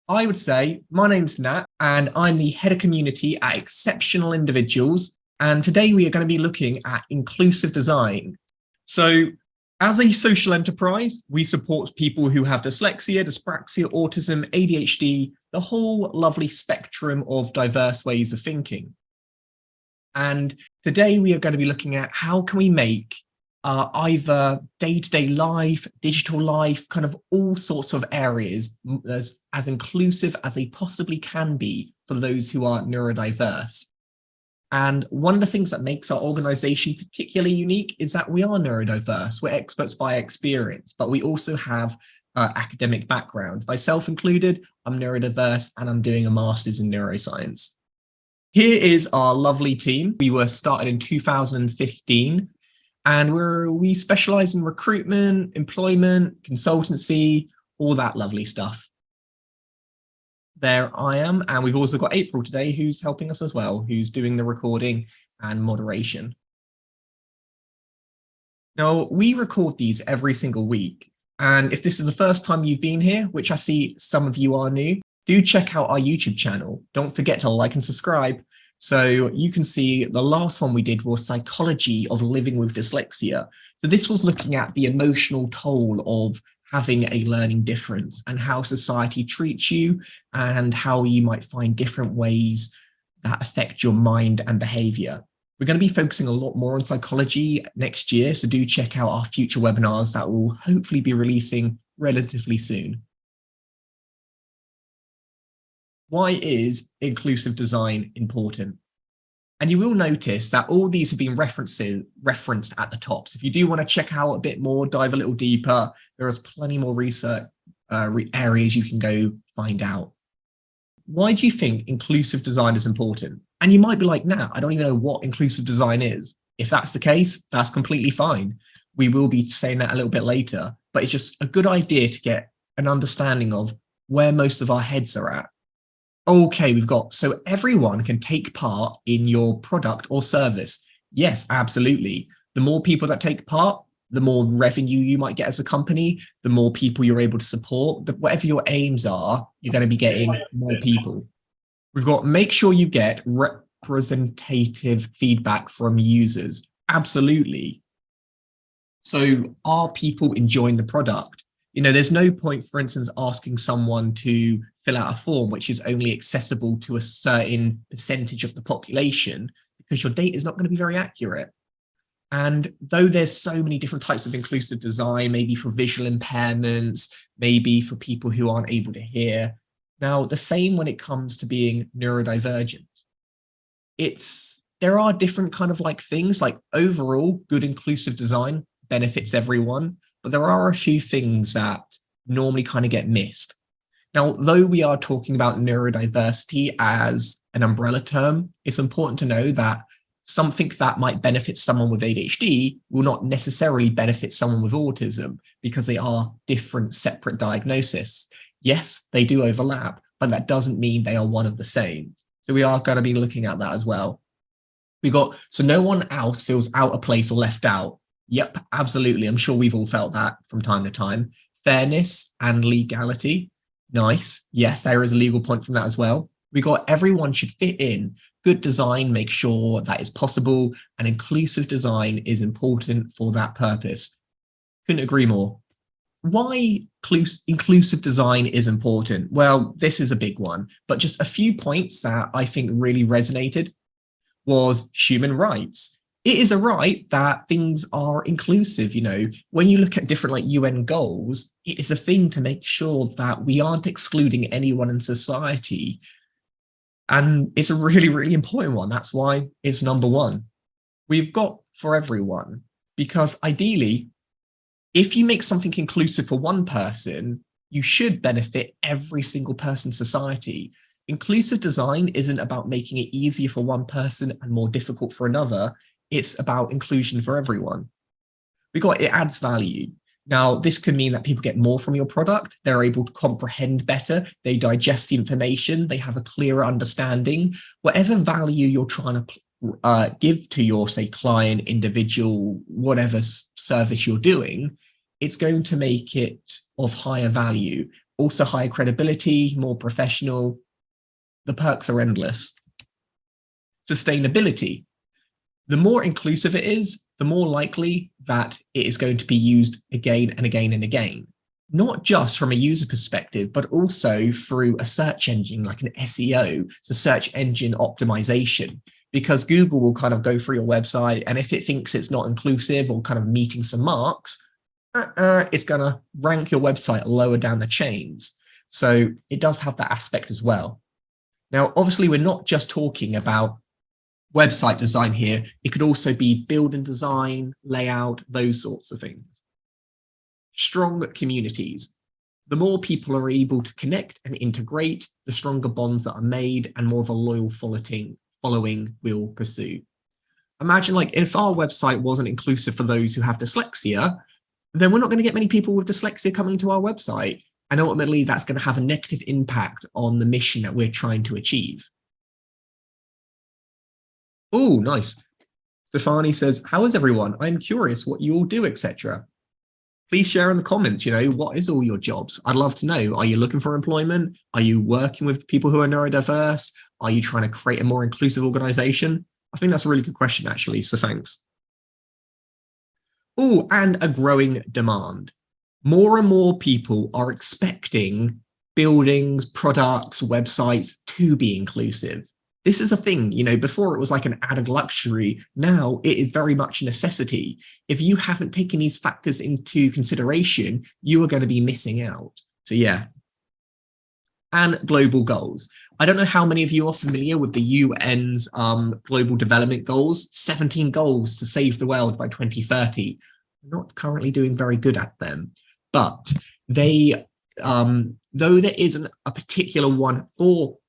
I would say my name's Nat and I'm the head of community at Exceptional Individuals. And today we are going to be looking at inclusive design. So as a social enterprise, we support people who have dyslexia, dyspraxia, autism, ADHD, the whole lovely spectrum of diverse ways of thinking. And today we are going to be looking at how can we make either day-to-day life, digital life, kind of all sorts of areas as inclusive as they possibly can be for those who are neurodiverse. And one of the things that makes our organization particularly unique is that we are neurodiverse. We're experts by experience, but we also have academic background. Myself included, I'm neurodiverse and I'm doing a master's in neuroscience. Here is our lovely team. We were started in 2015. And we specialize in recruitment, employment, consultancy, all that lovely stuff. There I am. And we've also got April today, who's helping us as well, who's doing the recording and moderation. Now, we record these every single week. And if this is the first time you've been here, which I see some of you are new, do check out our YouTube channel. Don't forget to like and subscribe. So you can see the last one we did was psychology of living with dyslexia. So this was looking at the emotional toll of having a learning difference and how society treats you and how you might find different ways that affect your mind and behavior. We're going to be focusing a lot more on psychology next year. So do check out our future webinars that will hopefully be releasing relatively soon. Why is inclusive design important? And you will notice that all these have been referenced at the top. So if you do want to check out a bit more, dive a little deeper, there is plenty more research areas you can go find out. Why do you think inclusive design is important? And you might be like, nah, I don't even know what inclusive design is. If that's the case, that's completely fine. We will be saying that a little bit later, but it's just a good idea to get an understanding of where most of our heads are at. Okay, we've got, so everyone can take part in your product or service. Yes, absolutely. The more people that take part, the more revenue you might get as a company, the more people you're able to support. Whatever your aims are, you're going to be getting more people. We've got, make sure you get representative feedback from users. Absolutely. So are people enjoying the product? You know, there's no point, for instance, asking someone to fill out a form which is only accessible to a certain percentage of the population because your data is not going to be very accurate. And though there's so many different types of inclusive design, maybe for visual impairments, maybe for people who aren't able to hear, now the same when it comes to being neurodivergent. There are different kind of like things like overall good inclusive design benefits everyone. But there are a few things that normally kind of get missed. Now, though we are talking about neurodiversity as an umbrella term, it's important to know that something that might benefit someone with ADHD will not necessarily benefit someone with autism because they are different separate diagnoses. Yes, they do overlap, but that doesn't mean they are one of the same. So we are going to be looking at that as well. So no one else feels out of place or left out. Yep, absolutely. I'm sure we've all felt that from time to time. Fairness and legality. Nice. Yes, there is a legal point from that as well. We got everyone should fit in. Good design makes sure that is possible, and inclusive design is important for that purpose. Couldn't agree more. Why inclusive design is important? Well, this is a big one, but just a few points that I think really resonated was human rights. It is a right that things are inclusive. You know, when you look at different like UN goals, it is a thing to make sure that we aren't excluding anyone in society. And it's a really, really important one. That's why it's number one. We've got for everyone, because ideally, if you make something inclusive for one person, you should benefit every single person in society. Inclusive design isn't about making it easier for one person and more difficult for another. It's about inclusion for everyone. It adds value. Now, this could mean that people get more from your product. They're able to comprehend better. They digest the information. They have a clearer understanding. Whatever value you're trying to give to your, say, client, individual, whatever service you're doing, it's going to make it of higher value. Also higher credibility, more professional. The perks are endless. Sustainability. The more inclusive it is, the more likely that it is going to be used again and again and again. Not just from a user perspective, but also through a search engine like an SEO, so search engine optimization, because Google will kind of go through your website, and if it thinks it's not inclusive or kind of meeting some marks, it's going to rank your website lower down the chains. So it does have that aspect as well. Now, obviously, we're not just talking about website design here. It could also be building design, layout, those sorts of things. Strong communities. The more people are able to connect and integrate, the stronger bonds that are made and more of a loyal following will pursue. Imagine like if our website wasn't inclusive for those who have dyslexia, then we're not going to get many people with dyslexia coming to our website. And ultimately, that's going to have a negative impact on the mission that we're trying to achieve. Oh, nice. Stefani says, how is everyone? I'm curious what you all do, etc. Please share in the comments, what is all your jobs? I'd love to know. Are you looking for employment? Are you working with people who are neurodiverse? Are you trying to create a more inclusive organization? I think that's a really good question, actually. So thanks. Oh, and a growing demand. More and more people are expecting buildings, products, websites to be inclusive. This is a thing, before it was like an added luxury. Now it is very much a necessity. If you haven't taken these factors into consideration, you are going to be missing out. So yeah. And global goals. I don't know how many of you are familiar with the UN's global development goals, 17 goals to save the world by 2030. I'm not currently doing very good at them, but they, though there isn't a particular one for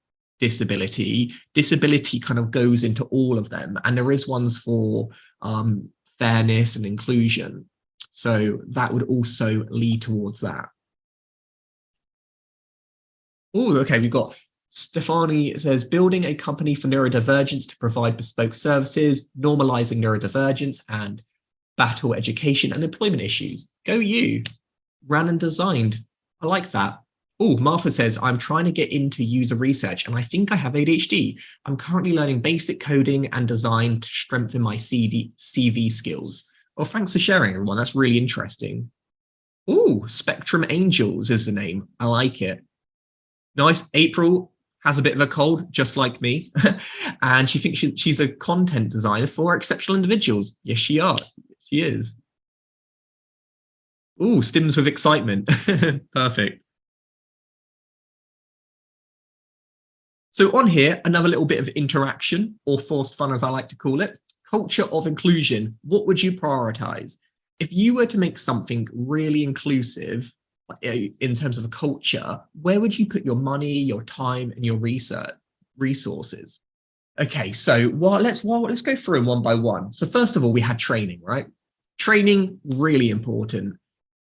disability kind of goes into all of them, and there is ones for fairness and inclusion, so that would also lead towards that. Oh, okay, we've got Stefani says building a company for neurodivergence to provide bespoke services, normalizing neurodivergence, and battle education and employment issues. Go you. Ran and designed. I like that. Oh, Martha says, I'm trying to get into user research and I think I have ADHD. I'm currently learning basic coding and design to strengthen my CV skills. Well, thanks for sharing, everyone. That's really interesting. Oh, Spectrum Angels is the name. I like it. Nice. April has a bit of a cold, just like me. And she thinks she's a content designer for exceptional individuals. Yes, she is. Oh, stims with excitement. Perfect. So on here, another little bit of interaction, or forced fun, as I like to call it. Culture of inclusion. What would you prioritize? If you were to make something really inclusive in terms of a culture, where would you put your money, your time, and your resources? Okay, so let's go through them one by one. So first of all, we had training, right? Training, really important.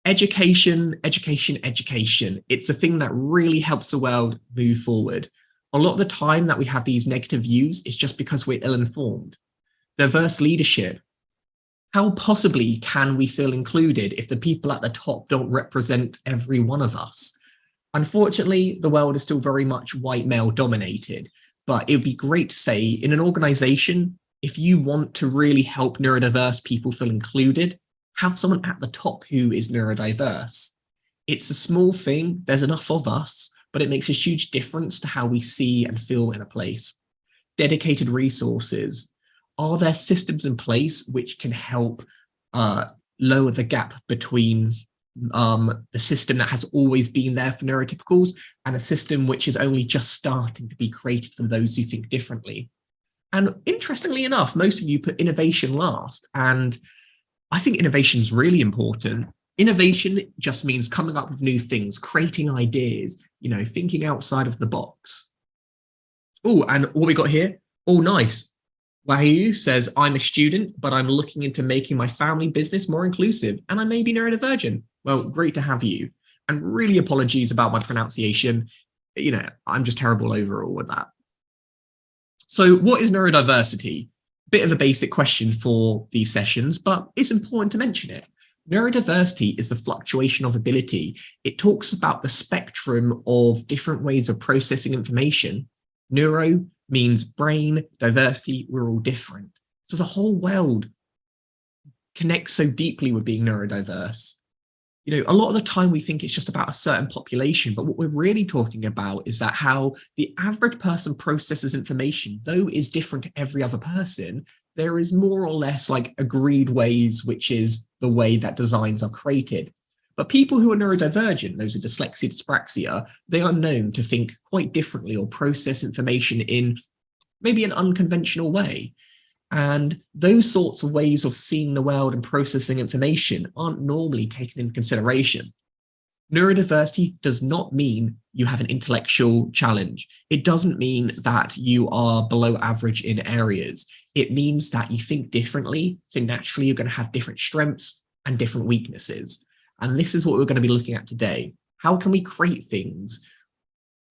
Education. It's a thing that really helps the world move forward. A lot of the time that we have these negative views is just because we're ill-informed. Diverse leadership. How possibly can we feel included if the people at the top don't represent every one of us? Unfortunately, the world is still very much white male dominated, but it would be great to say in an organization, if you want to really help neurodiverse people feel included, have someone at the top who is neurodiverse. It's a small thing, there's enough of us, but it makes a huge difference to how we see and feel in a place. Dedicated resources. Are there systems in place which can help lower the gap between the system that has always been there for neurotypicals and a system which is only just starting to be created for those who think differently? And interestingly enough, most of you put innovation last, and I think innovation is really important. Innovation just means coming up with new things, creating ideas, thinking outside of the box. Oh, and what we got here? Oh, nice. Wahyu says, I'm a student, but I'm looking into making my family business more inclusive, and I may be neurodivergent. Well, great to have you. And really apologies about my pronunciation. I'm just terrible overall with that. So what is neurodiversity? Bit of a basic question for these sessions, but it's important to mention it. Neurodiversity is the fluctuation of ability. It talks about the spectrum of different ways of processing information. Neuro means brain, diversity, we're all different. So the whole world connects so deeply with being neurodiverse. You know, a lot of the time we think it's just about a certain population, but what we're really talking about is that how the average person processes information, though is different to every other person, there is more or less like agreed ways, which is the way that designs are created. But people who are neurodivergent, those with dyslexia, dyspraxia, they are known to think quite differently or process information in maybe an unconventional way. And those sorts of ways of seeing the world and processing information aren't normally taken into consideration. Neurodiversity does not mean you have an intellectual challenge. It doesn't mean that you are below average in areas. It means that you think differently. So naturally, you're going to have different strengths and different weaknesses. And this is what we're going to be looking at today. How can we create things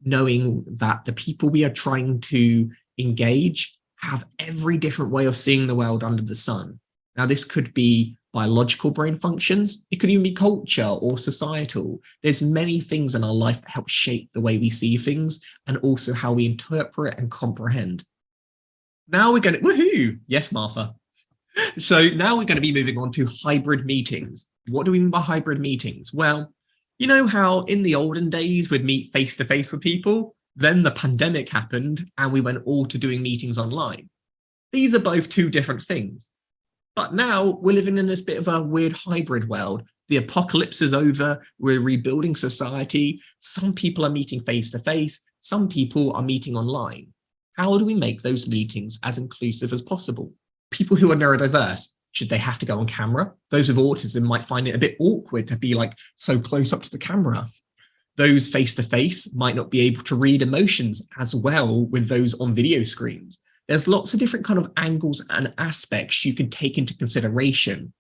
knowing that the people we are trying to engage have every different way of seeing the world under the sun? Now, this could be biological brain functions. It could even be culture or societal. There's many things in our life that help shape the way we see things and also how we interpret and comprehend. Now we're going to, woohoo! Yes, Martha. So now we're going to be moving on to hybrid meetings. What do we mean by hybrid meetings? Well, you know how in the olden days we'd meet face to face with people? Then the pandemic happened and we went all to doing meetings online. These are both two different things. But now we're living in this bit of a weird hybrid world. The apocalypse is over. We're rebuilding society. Some people are meeting face to face. Some people are meeting online. How do we make those meetings as inclusive as possible? People who are neurodiverse, should they have to go on camera? Those with autism might find it a bit awkward to be like so close up to the camera. Those face to face might not be able to read emotions as well with those on video screens. There's lots of different kind of angles and aspects you can take into consideration.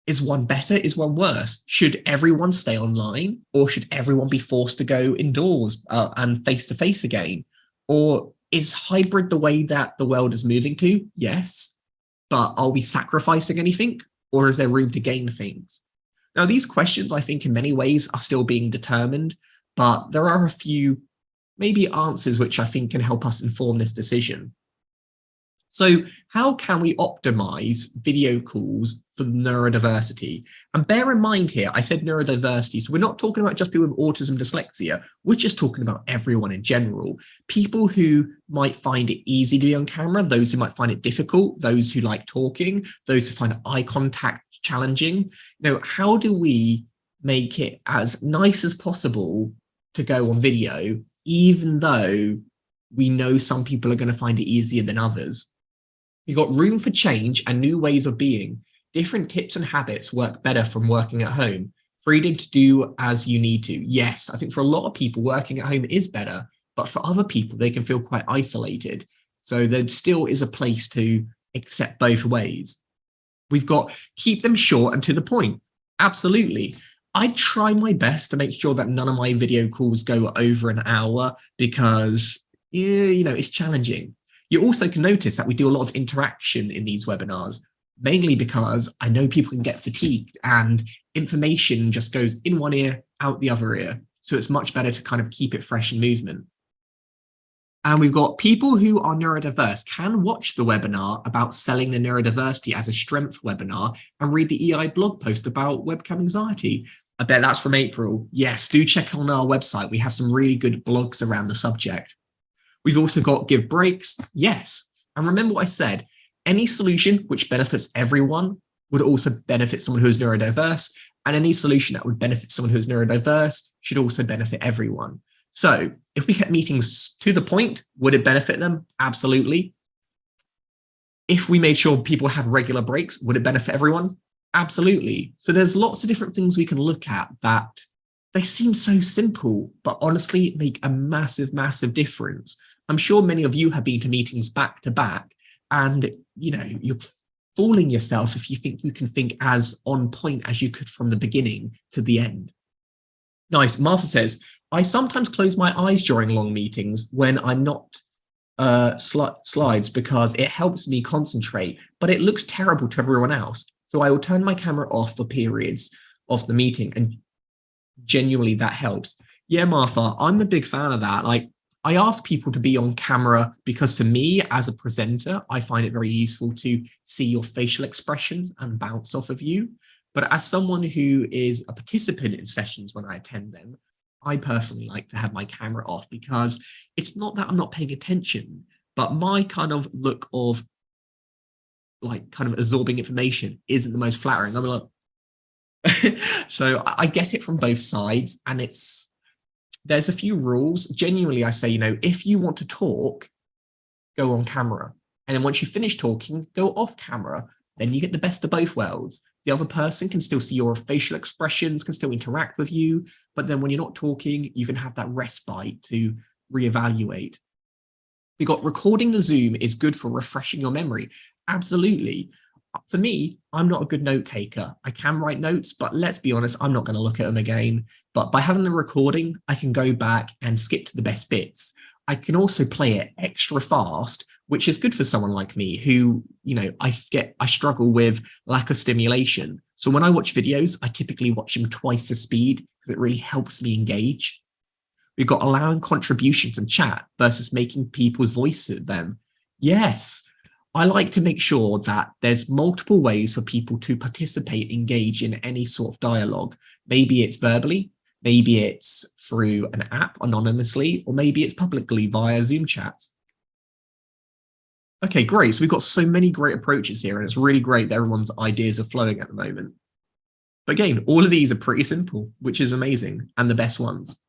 Is one better? Is one worse? Should everyone stay online, or should everyone be forced to go indoors and face to face again? Or is hybrid the way that the world is moving to? Yes. But are we sacrificing anything, or is there room to gain things? Now, these questions, I think in many ways are still being determined, but there are a few maybe answers which I think can help us inform this decision. So how can we optimize video calls for neurodiversity? And bear in mind here, I said neurodiversity, so we're not talking about just people with autism, dyslexia, we're just talking about everyone in general. People who might find it easy to be on camera, those who might find it difficult, those who like talking, those who find eye contact challenging. You know, how do we make it as nice as possible to go on video, even though we know some people are going to find it easier than others? You've got room for change and new ways of being. Different tips and habits work better from working at home. Freedom to do as you need to. Yes, I think for a lot of people, working at home is better, but for other people, they can feel quite isolated. So there still is a place to accept both ways. We've got keep them short and to the point. Absolutely. I try my best to make sure that none of my video calls go over an hour because, you know, it's challenging. You also can notice that we do a lot of interaction in these webinars, mainly because I know people can get fatigued and information just goes in one ear, out the other ear. So it's much better to kind of keep it fresh in movement. And we've got people who are neurodiverse can watch the webinar about selling the neurodiversity as a strength webinar and read the EI blog post about webcam anxiety. I bet that's from April. Yes, do check on our website. We have some really good blogs around the subject. We've also got give breaks. Yes. And remember what I said, any solution which benefits everyone would also benefit someone who is neurodiverse, and any solution that would benefit someone who is neurodiverse should also benefit everyone. So if we kept meetings to the point, would it benefit them? Absolutely. If we made sure people had regular breaks, would it benefit everyone? Absolutely. So there's lots of different things we can look at that they seem so simple, but honestly make a massive, massive difference. I'm sure many of you have been to meetings back to back, and you know, you're fooling yourself if you think you can think as on point as you could from the beginning to the end. Nice. Martha says, I sometimes close my eyes during long meetings when I'm not slides because it helps me concentrate, but it looks terrible to everyone else. So I will turn my camera off for periods of the meeting, and genuinely that helps. Yeah, Martha, I'm a big fan of that. Like, I ask people to be on camera because for me as a presenter, I find it very useful to see your facial expressions and bounce off of you. But as someone who is a participant in sessions when I attend them, I personally like to have my camera off because it's not that I'm not paying attention, but my kind of look of like kind of absorbing information isn't the most flattering. I'm like, so I get it from both sides, and there's a few rules. Genuinely, I say, if you want to talk, go on camera. And then once you finish talking, go off camera. Then you get the best of both worlds. The other person can still see your facial expressions, can still interact with you. But then when you're not talking, you can have that respite to reevaluate. We got recording the Zoom is good for refreshing your memory. Absolutely. For me, I'm not a good note taker. I can write notes, but let's be honest, I'm not going to look at them again. But by having the recording, I can go back and skip to the best bits. I can also play it extra fast, which is good for someone like me who, I struggle with lack of stimulation. So when I watch videos, I typically watch them twice the speed because it really helps me engage. We've got allowing contributions and chat versus making people's voices them. Yes, I like to make sure that there's multiple ways for people to participate, engage in any sort of dialogue. Maybe it's verbally, maybe it's through an app anonymously, or maybe it's publicly via Zoom chats. Okay, great. So we've got so many great approaches here, and it's really great that everyone's ideas are flowing at the moment. But again, all of these are pretty simple, which is amazing, and the best ones.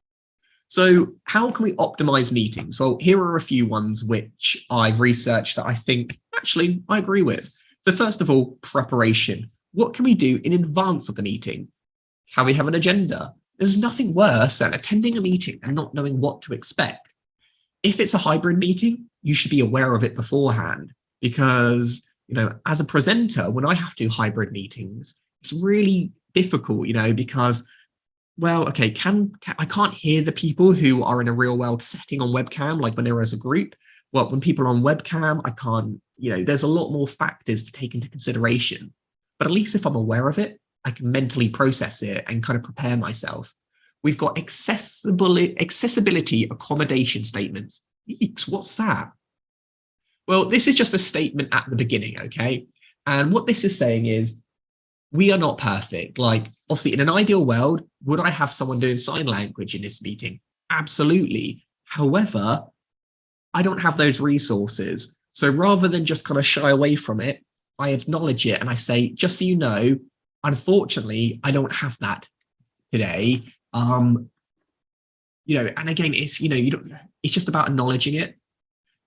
So how can we optimize meetings? Well, here are a few ones which I've researched that I think actually I agree with. So first of all, preparation. What can we do in advance of the meeting? Can we have an agenda? There's nothing worse than attending a meeting and not knowing what to expect. If it's a hybrid meeting, you should be aware of it beforehand because, as a presenter, when I have to do hybrid meetings, it's really difficult, because well, okay, I can't hear the people who are in a real world setting on webcam, like when they're as a group. Well, when people are on webcam, I can't, there's a lot more factors to take into consideration. But at least if I'm aware of it, I can mentally process it and kind of prepare myself. We've got accessibility accommodation statements. Eeks, what's that? Well, this is just a statement at the beginning, okay? And what this is saying is, we are not perfect. Like, obviously, in an ideal world, would I have someone doing sign language in this meeting? Absolutely. However, I don't have those resources. So rather than just kind of shy away from it, I acknowledge it and I say, just so you know, unfortunately, I don't have that today. And again, it's, it's just about acknowledging it.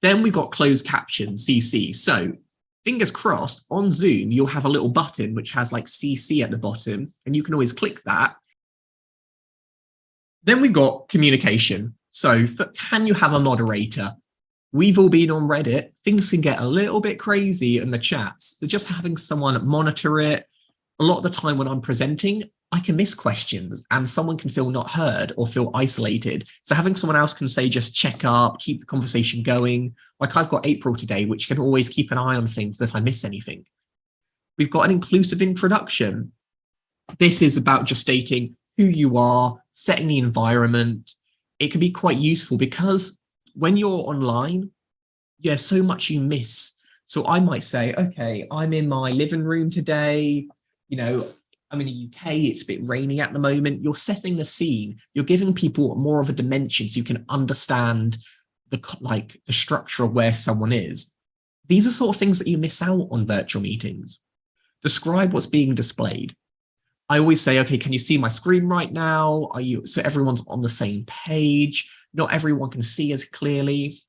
Then we've got closed caption, CC. So fingers crossed, on Zoom, you'll have a little button which has like CC at the bottom, and you can always click that. Then we've got communication. So can you have a moderator? We've all been on Reddit. Things can get a little bit crazy in the chats. So just having someone monitor it. A lot of the time when I'm presenting, I can miss questions and someone can feel not heard or feel isolated. So having someone else can say, just check up, keep the conversation going. Like I've got April today, which can always keep an eye on things if I miss anything. We've got an inclusive introduction. This is about just stating who you are, setting the environment. It can be quite useful because when you're online, there's so much you miss. So I might say, okay, I'm in my living room today. I'm in the UK, it's a bit rainy at the moment. You're setting the scene. You're giving people more of a dimension so you can understand the structure of where someone is. These are sort of things that you miss out on virtual meetings. Describe what's being displayed. I always say, okay, can you see my screen right now? So everyone's on the same page. Not everyone can see as clearly.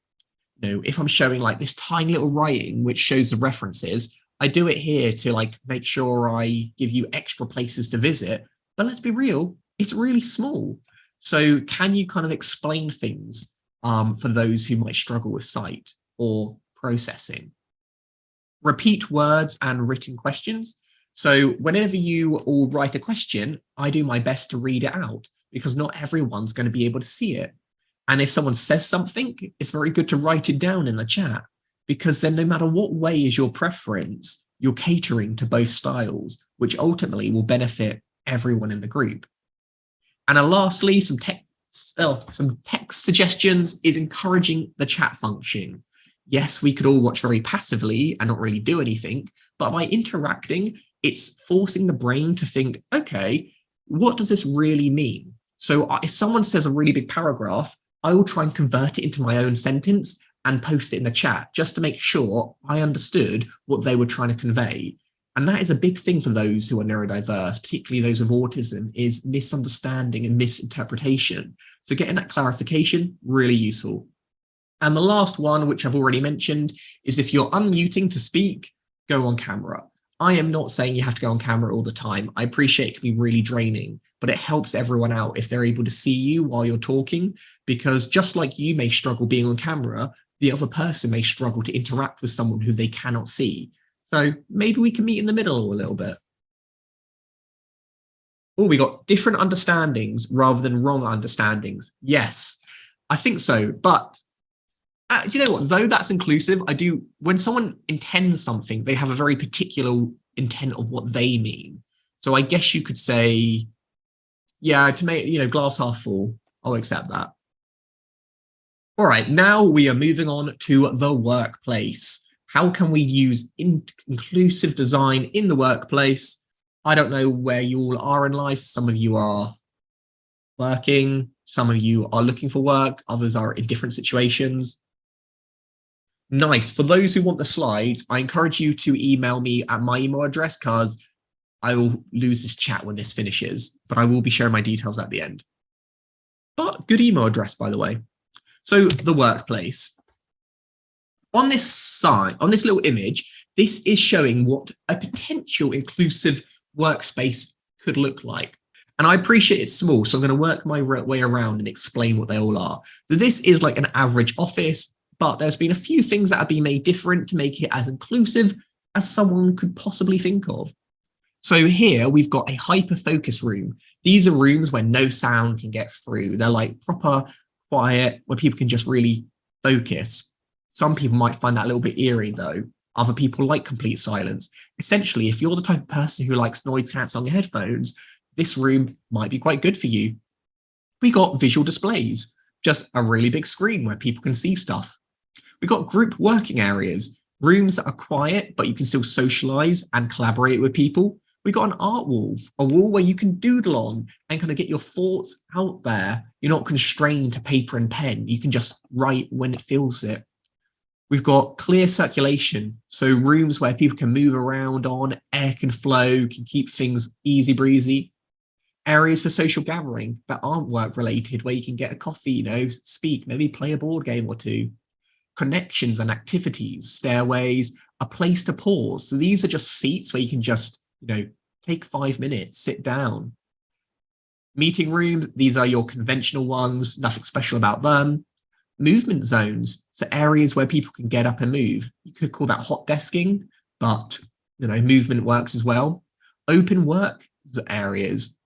If I'm showing like this tiny little writing which shows the references, I do it here to make sure I give you extra places to visit. But let's be real, it's really small. So can you kind of explain things for those who might struggle with sight or processing? Repeat words and written questions. So whenever you all write a question, I do my best to read it out because not everyone's going to be able to see it. And if someone says something, it's very good to write it down in the chat because then no matter what way is your preference, you're catering to both styles, which ultimately will benefit everyone in the group. And lastly, some text suggestions is encouraging the chat function. Yes, we could all watch very passively and not really do anything, but by interacting, it's forcing the brain to think, okay, what does this really mean? So if someone says a really big paragraph, I will try and convert it into my own sentence and post it in the chat just to make sure I understood what they were trying to convey. And that is a big thing for those who are neurodiverse, particularly those with autism, is misunderstanding and misinterpretation. So getting that clarification, really useful. And the last one, which I've already mentioned, is if you're unmuting to speak, go on camera. I am not saying you have to go on camera all the time. I appreciate it can be really draining, but it helps everyone out if they're able to see you while you're talking, because just like you may struggle being on camera, the other person may struggle to interact with someone who they cannot see. So maybe we can meet in the middle a little bit. Oh, we got different understandings rather than wrong understandings. Yes, I think so. But do you know what? Though that's inclusive, when someone intends something, they have a very particular intent of what they mean. So I guess you could say, yeah, to make, glass half full, I'll accept that. All right, now we are moving on to the workplace. How can we use inclusive design in the workplace? I don't know where you all are in life. Some of you are working, some of you are looking for work, others are in different situations. Nice. For those who want the slides, I encourage you to email me at my email address because I will lose this chat when this finishes, but I will be sharing my details at the end. But good email address, by the way. So the workplace. On this side, on this little image, this is showing what a potential inclusive workspace could look like. And I appreciate it's small, so I'm going to work my way around and explain what they all are. So this is like an average office, but there's been a few things that have been made different to make it as inclusive as someone could possibly think of. So here we've got a hyper-focus room. These are rooms where no sound can get through. They're like proper quiet, where people can just really focus. Some people might find that a little bit eerie though. Other people like complete silence. Essentially, if you're the type of person who likes noise cancelling headphones, this room might be quite good for you. We got visual displays, just a really big screen where people can see stuff. We got group working areas, rooms that are quiet, but you can still socialize and collaborate with people. We got an art wall, a wall where you can doodle on and kind of get your thoughts out there. You're not constrained to paper and pen. You can just write when it feels it. We've got clear circulation, so rooms where people can move around on, air can flow, can keep things easy breezy. Areas for social gathering that aren't work related, where you can get a coffee, speak, maybe play a board game or two. Connections and activities, stairways, a place to pause. So these are just seats where you can just, take 5 minutes, sit down. Meeting rooms, these are your conventional ones, nothing special about them. Movement zones, so areas where people can get up and move. You could call that hot desking, but movement works as well. Open work areas.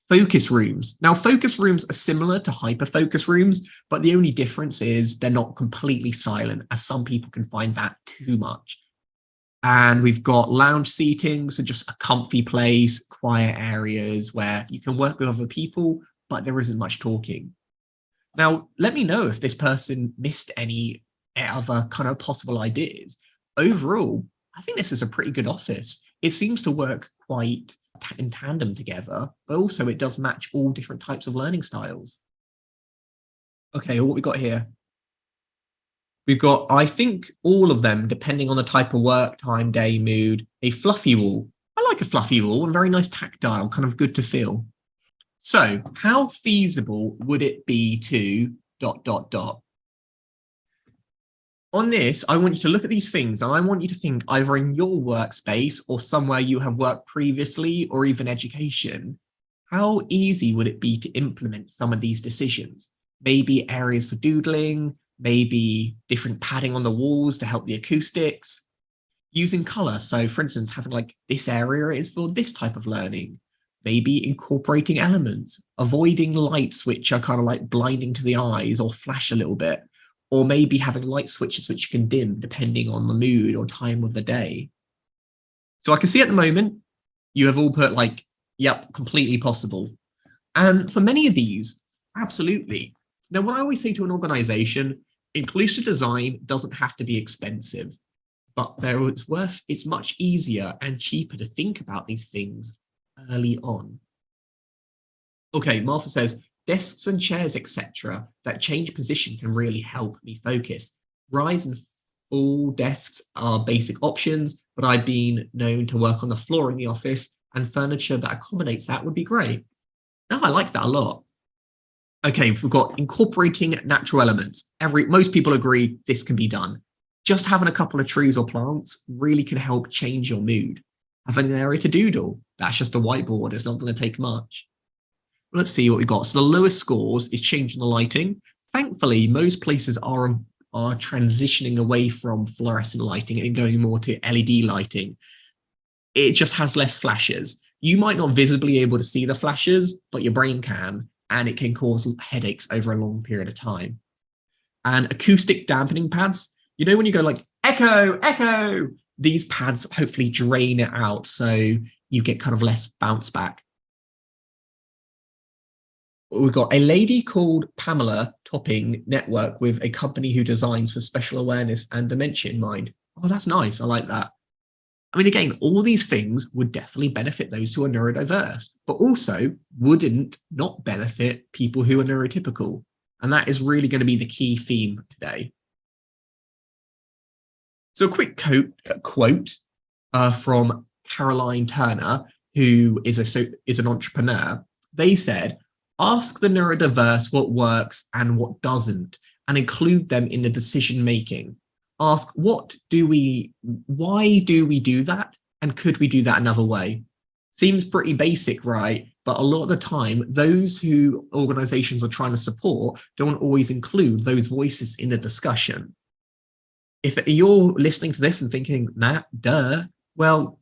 Focus rooms. Now, focus rooms are similar to hyper-focus rooms, but the only difference is they're not completely silent, as some people can find that too much. And we've got lounge seating, so just a comfy place, quiet areas where you can work with other people, but there isn't much talking. Now, let me know if this person missed any other kind of possible ideas. Overall, I think this is a pretty good office. It seems to work quite in tandem together, but also it does match all different types of learning styles. Okay, what we got here? We've got, I think, all of them, depending on the type of work, time, day, mood, a fluffy wall. I like a fluffy wall and very nice tactile, kind of good to feel. So how feasible would it be to ... On this, I want you to look at these things and I want you to think either in your workspace or somewhere you have worked previously or even education, how easy would it be to implement some of these decisions? Maybe areas for doodling, maybe different padding on the walls to help the acoustics, using color. So for instance, having like this area is for this type of learning, maybe incorporating elements, avoiding lights which are kind of like blinding to the eyes or flash a little bit, or maybe having light switches which you can dim depending on the mood or time of the day. So I can see at the moment, you have all put like, yep, completely possible. And for many of these, absolutely. Now, what I always say to an organization, inclusive design doesn't have to be expensive, but it's much easier and cheaper to think about these things early on. Okay, Martha says, desks and chairs, etc., that change position can really help me focus. Rise and fall desks are basic options, but I've been known to work on the floor in the office, and furniture that accommodates that would be great. No, I like that a lot. Okay, we've got incorporating natural elements. Most people agree this can be done. Just having a couple of trees or plants really can help change your mood. Having an area to doodle, that's just a whiteboard, it's not going to take much. Let's see what we've got. So the lowest scores is changing the lighting. Thankfully, most places are transitioning away from fluorescent lighting and going more to LED lighting. It just has less flashes. You might not visibly be able to see the flashes, but your brain can, and it can cause headaches over a long period of time. And acoustic dampening pads, you know when you go like, echo, echo, these pads hopefully drain it out so you get kind of less bounce back. We've got a lady called Pamela Topping Network with a company who designs for special awareness and dementia in mind. Oh, that's nice. I like that. I mean, again, all these things would definitely benefit those who are neurodiverse, but also wouldn't not benefit people who are neurotypical. And that is really going to be the key theme today. So a quick quote from Caroline Turner, who is an entrepreneur. They said, ask the neurodiverse what works and what doesn't, and include them in the decision making. Ask why do we do that? And could we do that another way? Seems pretty basic, right? But a lot of the time, those who organizations are trying to support don't always include those voices in the discussion. If you're listening to this and thinking, nah, duh, well,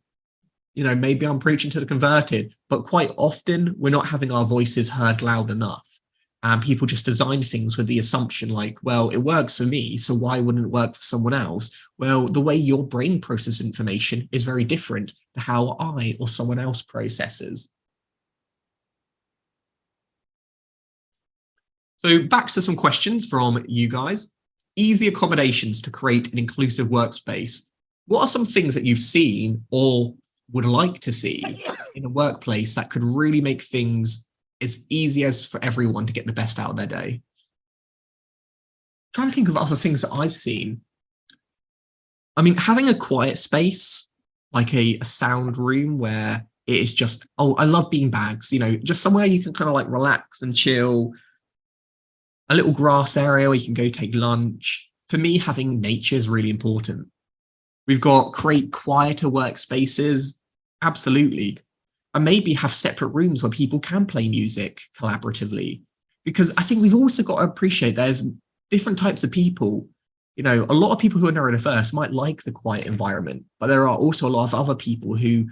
you know, maybe I'm preaching to the converted, but quite often we're not having our voices heard loud enough. And people just design things with the assumption like, well, it works for me, so why wouldn't it work for someone else? Well, the way your brain processes information is very different to how I or someone else processes. So back to some questions from you guys. Easy accommodations to create an inclusive workspace. What are some things that you've seen or would like to see in a workplace that could really make things as easy as for everyone to get the best out of their day? I'm trying to think of other things that I've seen. I mean, having a quiet space, like a sound room where it is just, oh, I love beanbags, you know, just somewhere you can kind of like relax and chill. A little grass area where you can go take lunch. For me, having nature is really important. We've got create quieter workspaces. Absolutely. And maybe have separate rooms where people can play music collaboratively. Because I think we've also got to appreciate there's different types of people. You know, a lot of people who are neurodiverse might like the quiet environment, but there are also a lot of other people who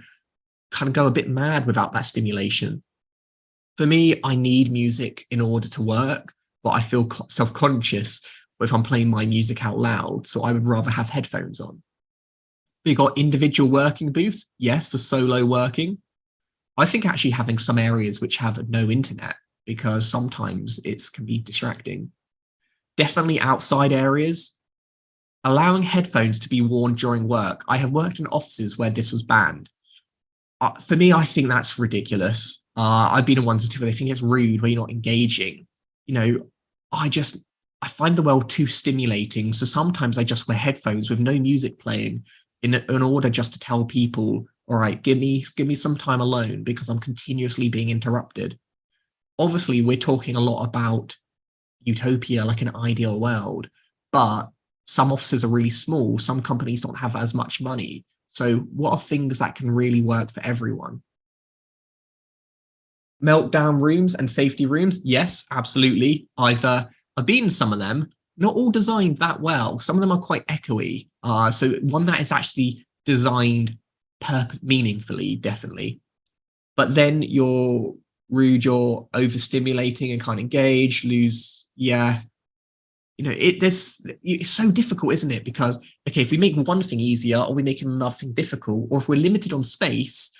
kind of go a bit mad without that stimulation. For me, I need music in order to work, but I feel self-conscious if I'm playing my music out loud, so I would rather have headphones on. We've got individual working booths, yes, for solo working. I think actually having some areas which have no internet, because sometimes it can be distracting. Definitely outside areas. Allowing headphones to be worn during work. I have worked in offices where this was banned. For me, I think that's ridiculous. I've been in ones or two where they think it's rude, where you're not engaging. You know, I find the world too stimulating. So sometimes I just wear headphones with no music playing in order just to tell people, all right, give me some time alone because I'm continuously being interrupted. Obviously, we're talking a lot about utopia, like an ideal world, but some offices are really small. Some companies don't have as much money. So what are things that can really work for everyone? Meltdown rooms and safety rooms, yes, absolutely. I've been in some of them, not all designed that well. Some of them are quite echoey. So one that is actually designed meaningfully, definitely. But then you're rude, you're overstimulating and can't engage, yeah. it's so difficult, isn't it? Because, okay, if we make one thing easier, or we make another thing difficult, or if we're limited on space,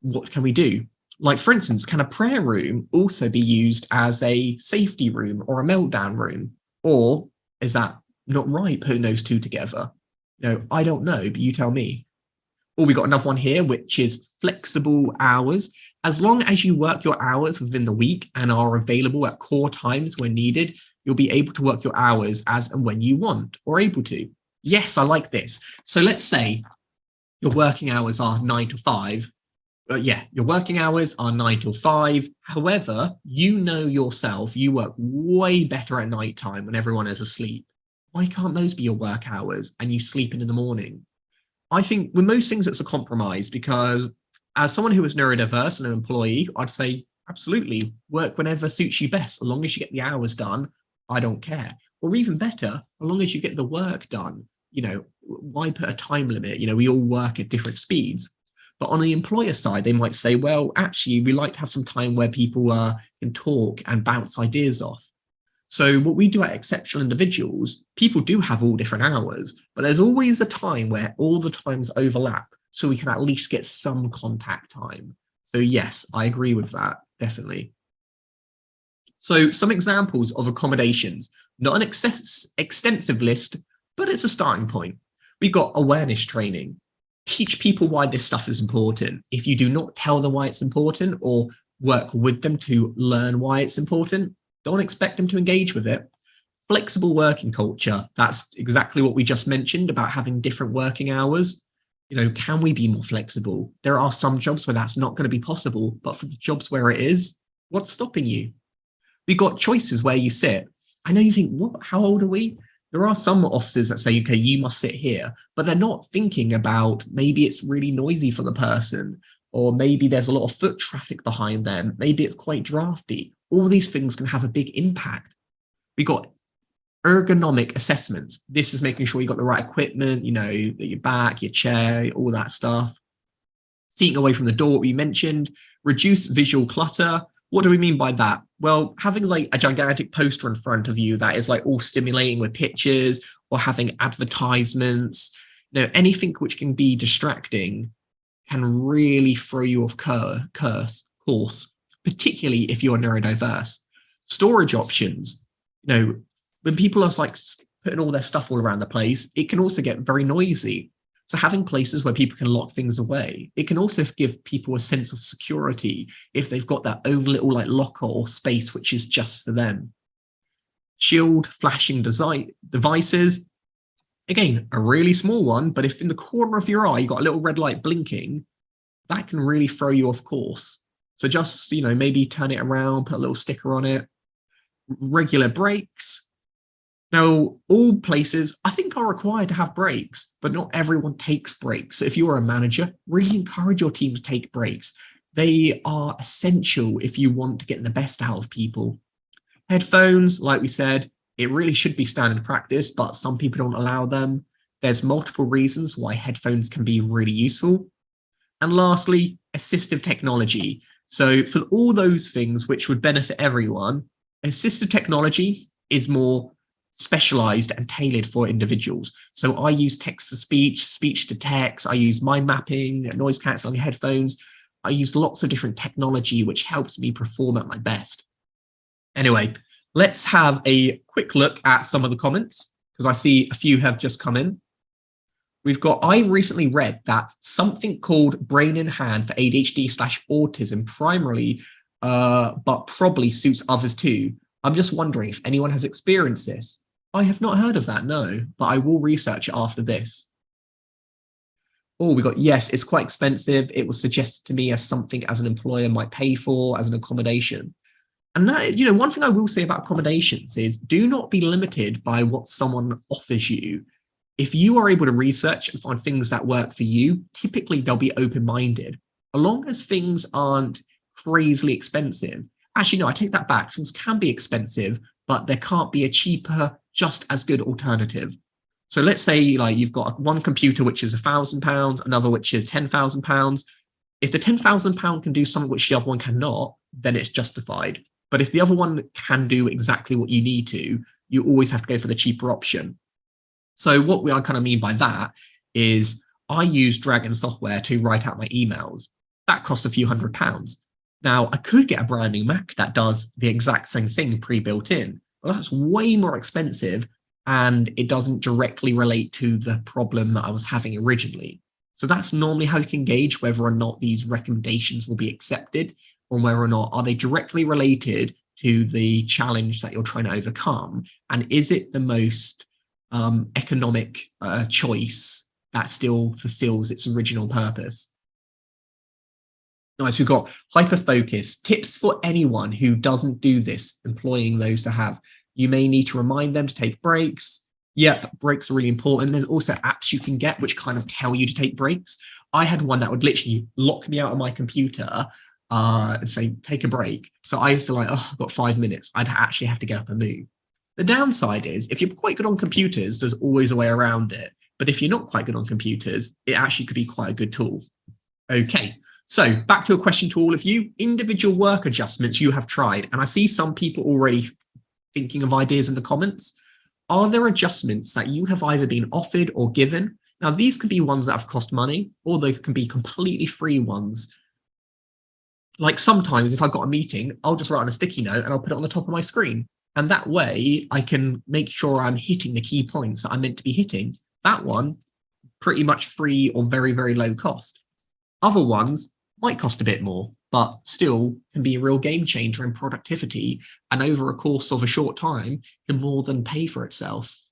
what can we do? Like, for instance, can a prayer room also be used as a safety room or a meltdown room? Or is that not right, putting those two together? I don't know, but you tell me. Oh, we got another one here, which is flexible hours. As long as you work your hours within the week and are available at core times when needed, you'll be able to work your hours as and when you want or able to. Yes, I like this. So let's say your working hours are 9 to 5. Your working hours are 9 till 5. However, yourself, you work way better at night time when everyone is asleep. Why can't those be your work hours and you sleep in the morning? I think with most things, it's a compromise, because as someone who is neurodiverse and an employee, I'd say absolutely work whenever suits you best. As long as you get the hours done, I don't care. Or even better, as long as you get the work done, why put a time limit? We all work at different speeds. But on the employer side, they might say, well, actually, we like to have some time where people can talk and bounce ideas off. So what we do at Exceptional Individuals, people do have all different hours, but there's always a time where all the times overlap, so we can at least get some contact time. So yes, I agree with that, definitely. So some examples of accommodations, not an extensive list, but it's a starting point. We've got awareness training. Teach people why this stuff is important. If you do not tell them why it's important or work with them to learn why it's important, don't expect them to engage with it. Flexible working culture. That's exactly what we just mentioned about having different working hours. Can we be more flexible? There are some jobs where that's not going to be possible, but for the jobs where it is, what's stopping you? We've got choices where you sit. I know you think, what? How old are we? There are some offices that say, okay, you must sit here, but they're not thinking about maybe it's really noisy for the person, or maybe there's a lot of foot traffic behind them. Maybe it's quite drafty. All these things can have a big impact. We got ergonomic assessments. This is making sure you got the right equipment, your back, your chair, all that stuff. Seating away from the door, we mentioned. Reduce visual clutter. What do we mean by that? Well, having like a gigantic poster in front of you that is like all stimulating with pictures, or having advertisements, anything which can be distracting can really throw you off course, particularly if you're neurodiverse. Storage options, when people are like putting all their stuff all around the place, it can also get very noisy. So having places where people can lock things away, it can also give people a sense of security if they've got their own little like locker or space, which is just for them. Shield flashing devices. Again, a really small one, but if in the corner of your eye, you've got a little red light blinking, that can really throw you off course. So just, maybe turn it around, put a little sticker on it. Regular breaks. Now, all places, I think, are required to have breaks, but not everyone takes breaks. So if you're a manager, really encourage your team to take breaks. They are essential if you want to get the best out of people. Headphones, like we said, it really should be standard practice, but some people don't allow them. There's multiple reasons why headphones can be really useful. And lastly, assistive technology. So for all those things which would benefit everyone, assistive technology is more specialized and tailored for individuals. So I use text-to-speech, speech-to-text, I use mind mapping, noise cancelling headphones. I use lots of different technology which helps me perform at my best. Anyway, let's have a quick look at some of the comments, because I see a few have just come in. We've got, I recently read that something called Brain in Hand for ADHD/autism primarily, but probably suits others too. I'm just wondering if anyone has experienced this. I have not heard of that, no, but I will research it after this. Oh, we got, yes, it's quite expensive. It was suggested to me as something as an employer might pay for as an accommodation. And that, one thing I will say about accommodations is do not be limited by what someone offers you. If you are able to research and find things that work for you, typically they'll be open-minded, as long as things aren't crazily expensive. Actually, no, I take that back. Things can be expensive, but there can't be a cheaper, just as good alternative. So let's say like you've got one computer which is £1,000, another which is £10,000. If the £10,000 can do something which the other one cannot, then it's justified. But if the other one can do exactly what you need to, you always have to go for the cheaper option. So what I kind of mean by that is I use Dragon software to write out my emails. That costs a few £100s. Now, I could get a brand new Mac that does the exact same thing pre-built in, but that's way more expensive and it doesn't directly relate to the problem that I was having originally. So that's normally how you can gauge whether or not these recommendations will be accepted, or whether or not are they directly related to the challenge that you're trying to overcome, and is it the most economic choice that still fulfills its original purpose. Nice, we've got hyper-focus. Tips for anyone who doesn't do this, employing those to have. You may need to remind them to take breaks. Yep, breaks are really important. There's also apps you can get which kind of tell you to take breaks. I had one that would literally lock me out of my computer and say, take a break. So I used to like, oh, I've got 5 minutes. I'd actually have to get up and move. The downside is if you're quite good on computers, there's always a way around it. But if you're not quite good on computers, it actually could be quite a good tool. Okay, so back to a question to all of you. Individual work adjustments you have tried, and I see some people already thinking of ideas in the comments. Are there adjustments that you have either been offered or given? Now, these can be ones that have cost money, or they can be completely free ones. Like sometimes if I've got a meeting, I'll just write on a sticky note and I'll put it on the top of my screen. And that way I can make sure I'm hitting the key points that I'm meant to be hitting. That one, pretty much free or very, very low cost. Other ones might cost a bit more, but still can be a real game changer in productivity, and over a course of a short time can more than pay for itself.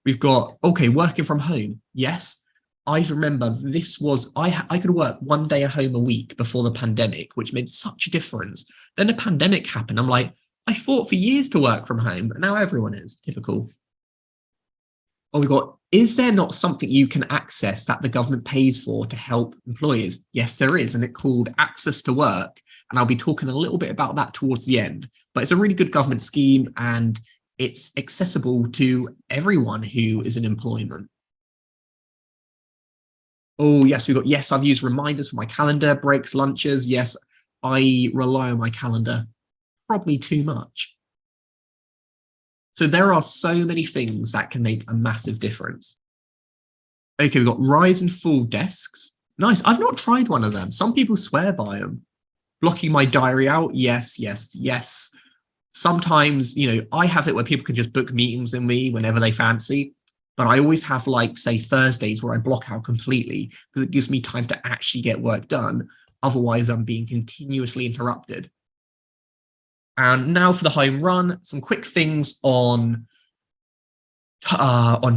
We've got, okay, working from home. Yes, I remember this was, I could work 1 day at home a week before the pandemic, which made such a difference. Then the pandemic happened. I'm like, I fought for years to work from home, but now everyone is. Typical. Oh, we've got, is there not something you can access that the government pays for to help employers? Yes, there is, and it's called Access to Work. And I'll be talking a little bit about that towards the end. But it's a really good government scheme, and it's accessible to everyone who is in employment. Oh, yes, we've got, yes, I've used reminders for my calendar, breaks, lunches. Yes, I rely on my calendar probably too much. So there are so many things that can make a massive difference. Okay, we've got rise and fall desks. Nice. I've not tried one of them. Some people swear by them. Blocking my diary out. Yes, yes, yes. Sometimes, you know, I have it where people can just book meetings in me whenever they fancy. But I always have, like, say, Thursdays where I block out completely because it gives me time to actually get work done. Otherwise, I'm being continuously interrupted. And now for the home run, some quick things on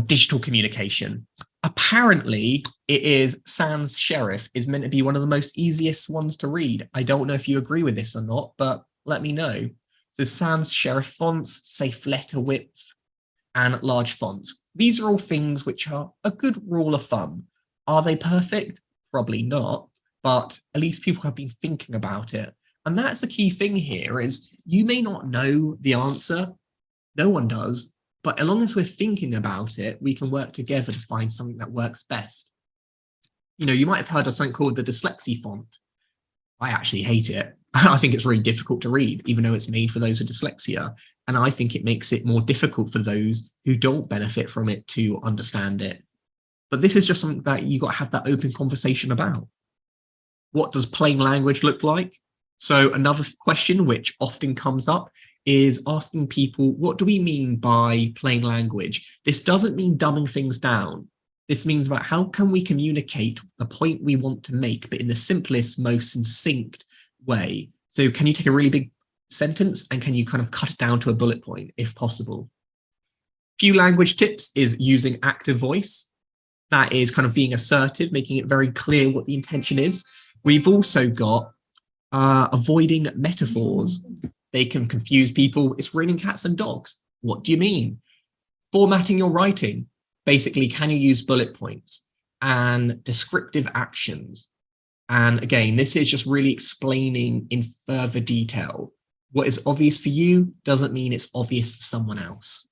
digital communication. Apparently, it is sans serif is meant to be one of the most easiest ones to read. I don't know if you agree with this or not, but let me know. So sans serif fonts, safe letter width, and large fonts. These are all things which are a good rule of thumb. Are they perfect? Probably not, but at least people have been thinking about it. And that's the key thing here is you may not know the answer. No one does. But as long as we're thinking about it, we can work together to find something that works best. You know, you might have heard of something called the Dyslexia font. I actually hate it. I think it's really difficult to read, even though it's made for those with dyslexia. And I think it makes it more difficult for those who don't benefit from it to understand it. But this is just something that you got to have that open conversation about. What does plain language look like? So another question which often comes up is asking people, what do we mean by plain language? This doesn't mean dumbing things down. This means about how can we communicate the point we want to make, but in the simplest, most succinct way. So can you take a really big sentence and can you kind of cut it down to a bullet point if possible? Few language tips is using active voice. That is kind of being assertive, making it very clear what the intention is. We've also got avoiding metaphors. They can confuse people. It's raining cats and dogs. What do you mean? Formatting your writing. Basically, can you use bullet points and descriptive actions? And again, this is just really explaining in further detail. What is obvious for you doesn't mean it's obvious for someone else.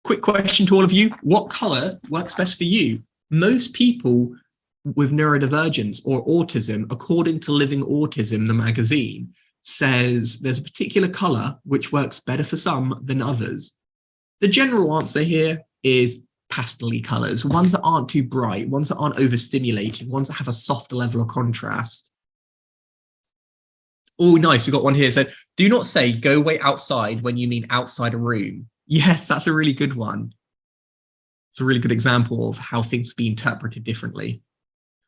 Quick question to all of you. What color works best for you? Most people with neurodivergence or autism, according to Living Autism, the magazine, says there's a particular color which works better for some than others. The general answer here is pastel-y colours, ones that aren't too bright, ones that aren't overstimulating, ones that have a softer level of contrast. Oh, nice. We got one here. Said, do not say go wait outside when you mean outside a room. Yes, that's a really good one. It's a really good example of how things be interpreted differently.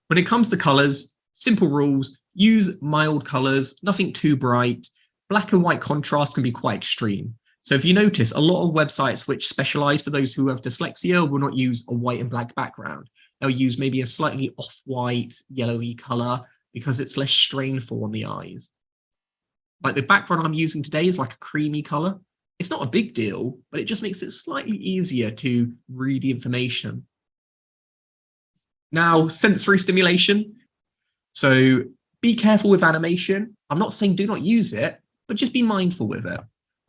When it comes to colours, simple rules, use mild colours, nothing too bright. Black and white contrast can be quite extreme. So if you notice, a lot of websites which specialise for those who have dyslexia will not use a white and black background. They'll use maybe a slightly off-white, yellowy colour because it's less strainful on the eyes. Like the background I'm using today is like a creamy colour. It's not a big deal, but it just makes it slightly easier to read the information. Now, sensory stimulation. So be careful with animation. I'm not saying do not use it, but just be mindful with it.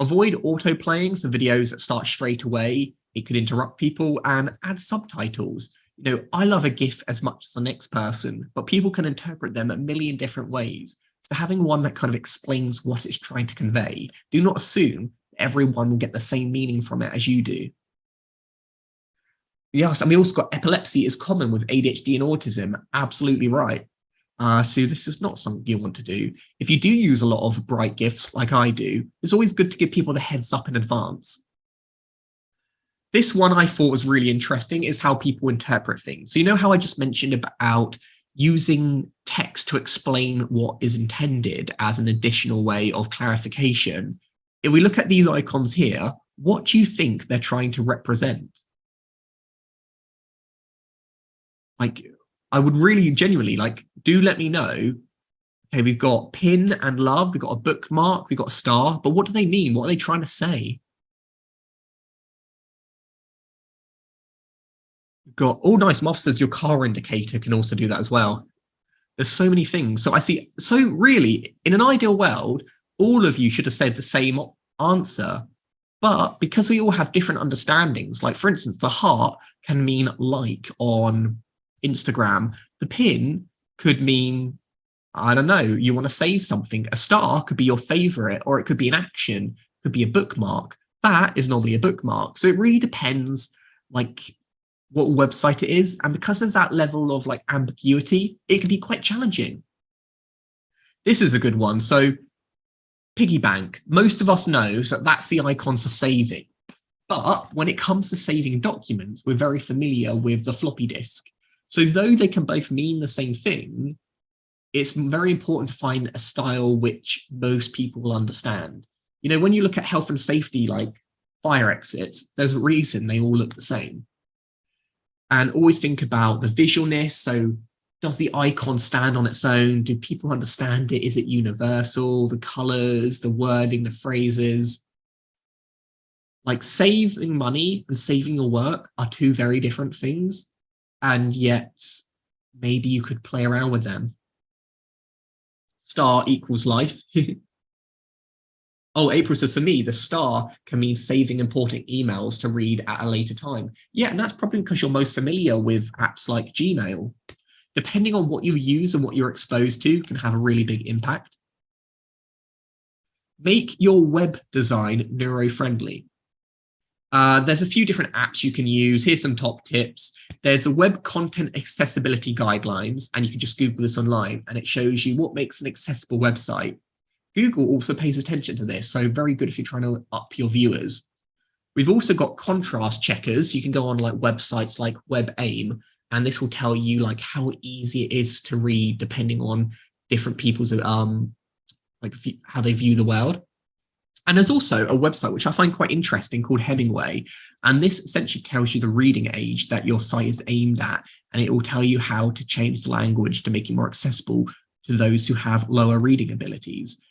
Avoid auto-playing, so videos that start straight away. It could interrupt people, and add subtitles. You know, I love a GIF as much as the next person, but people can interpret them a million different ways. So having one that kind of explains what it's trying to convey, do not assume everyone will get the same meaning from it as you do. Yes, and we also got epilepsy is common with ADHD and autism. Absolutely right. So this is not something you want to do. If you do use a lot of bright GIFs like I do, it's always good to give people the heads up in advance. This one I thought was really interesting is how people interpret things. So you know how I just mentioned about using text to explain what is intended as an additional way of clarification? If we look at these icons here, what do you think they're trying to represent? Like, I would really genuinely do let me know. Okay, we've got pin and love, we've got a bookmark, we've got a star, but what do they mean? What are they trying to say? We've got, oh, nice, Moth says your car indicator can also do that as well. There's so many things. So I see, so really, in an ideal world, all of you should have said the same answer. But because we all have different understandings, like for instance, the heart can mean like on Instagram. The pin could mean, I don't know, you want to save something. A star could be your favorite, or it could be an action, could be a bookmark. That is normally a bookmark. So it really depends like what website it is. And because there's that level of like ambiguity, it can be quite challenging. This is a good one. So piggy bank, most of us know that that's the icon for saving. But when it comes to saving documents, we're very familiar with the floppy disk. So though they can both mean the same thing, it's very important to find a style which most people will understand. You know, when you look at health and safety, like fire exits, there's a reason they all look the same. And always think about the visualness. So does the icon stand on its own? Do people understand it? Is it universal? The colors, the wording, the phrases. Like saving money and saving your work are two very different things. And yet maybe you could play around with them. Star equals life. Oh, April says, for me, the star can mean saving important emails to read at a later time. Yeah, and that's probably because you're most familiar with apps like Gmail. Depending on what you use and what you're exposed to can have a really big impact. Make your web design neuro-friendly. There's a few different apps you can use. Here's some top tips. There's a web content accessibility guidelines, and you can just Google this online, and it shows you what makes an accessible website. Google also pays attention to this, so very good if you're trying to up your viewers. We've also got contrast checkers. You can go on like websites like WebAIM, and this will tell you like how easy it is to read depending on different people's like how they view the world. And there's also a website which I find quite interesting called Hemingway, and this essentially tells you the reading age that your site is aimed at, and it will tell you how to change the language to make it more accessible to those who have lower reading abilities.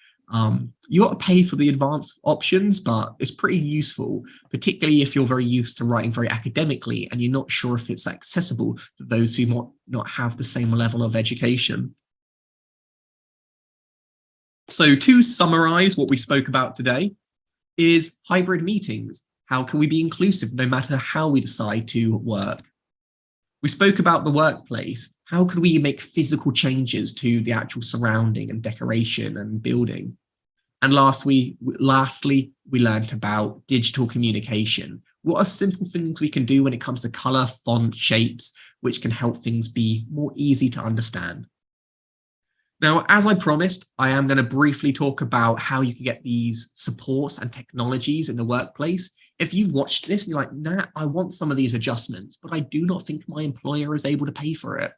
You got to pay for the advanced options, but it's pretty useful, particularly if you're very used to writing very academically and you're not sure if it's accessible to those who might not have the same level of education. So to summarize what we spoke about today is hybrid meetings. How can we be inclusive no matter how we decide to work? We spoke about the workplace. How could we make physical changes to the actual surrounding and decoration and building? And lastly, we learned about digital communication. What are simple things we can do when it comes to color, font, shapes, which can help things be more easy to understand? Now, as I promised, I am going to briefly talk about how you can get these supports and technologies in the workplace. If you've watched this and you're like, nah, I want some of these adjustments, but I do not think my employer is able to pay for it.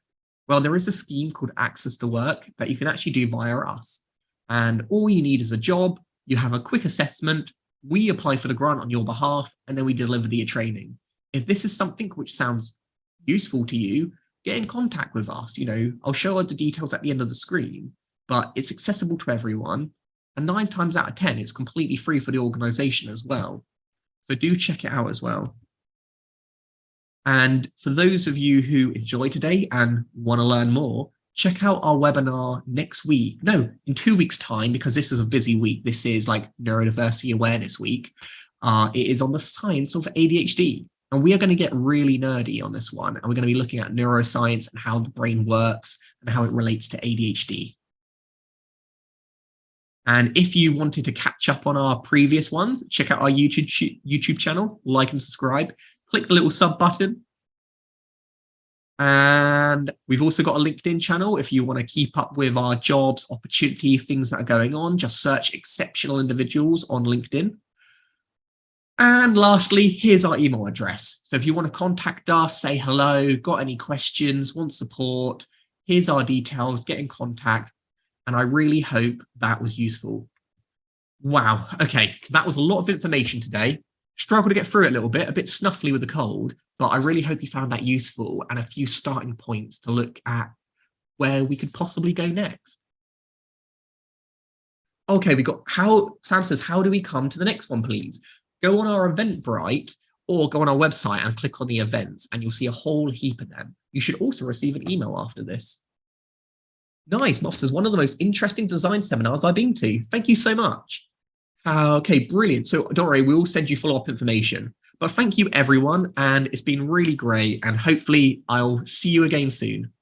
Well, there is a scheme called Access to Work that you can actually do via us. And all you need is a job, you have a quick assessment, we apply for the grant on your behalf, and then we deliver the training. If this is something which sounds useful to you, get in contact with us. I'll show you the details at the end of the screen, but it's accessible to everyone. And 9 times out of 10, it's completely free for the organization as well. So do check it out as well. And for those of you who enjoy today and want to learn more, check out our webinar next week. No, in 2 weeks' time, because this is a busy week. This is like Neurodiversity Awareness Week. It is on the science of ADHD. And we are going to get really nerdy on this one. And we're going to be looking at neuroscience and how the brain works and how it relates to ADHD. And if you wanted to catch up on our previous ones, check out our YouTube channel, like and subscribe, click the little sub button. And we've also got a LinkedIn channel. If you want to keep up with our jobs, opportunity, things that are going on, just search exceptional individuals on LinkedIn. And lastly, here's our email address. So if you want to contact us, say hello, got any questions, want support, here's our details, get in contact. And I really hope that was useful. Wow. Okay. That was a lot of information today. Struggled to get through it a little bit, a bit snuffly with the cold, but I really hope you found that useful and a few starting points to look at where we could possibly go next. Okay, Sam says, how do we come to the next one, please? Go on our Eventbrite or go on our website and click on the events and you'll see a whole heap of them. You should also receive an email after this. Nice, Moff says, one of the most interesting design seminars I've been to. Thank you so much. Okay, brilliant. So don't worry, we will send you follow-up information. But thank you, everyone. And it's been really great. And hopefully I'll see you again soon.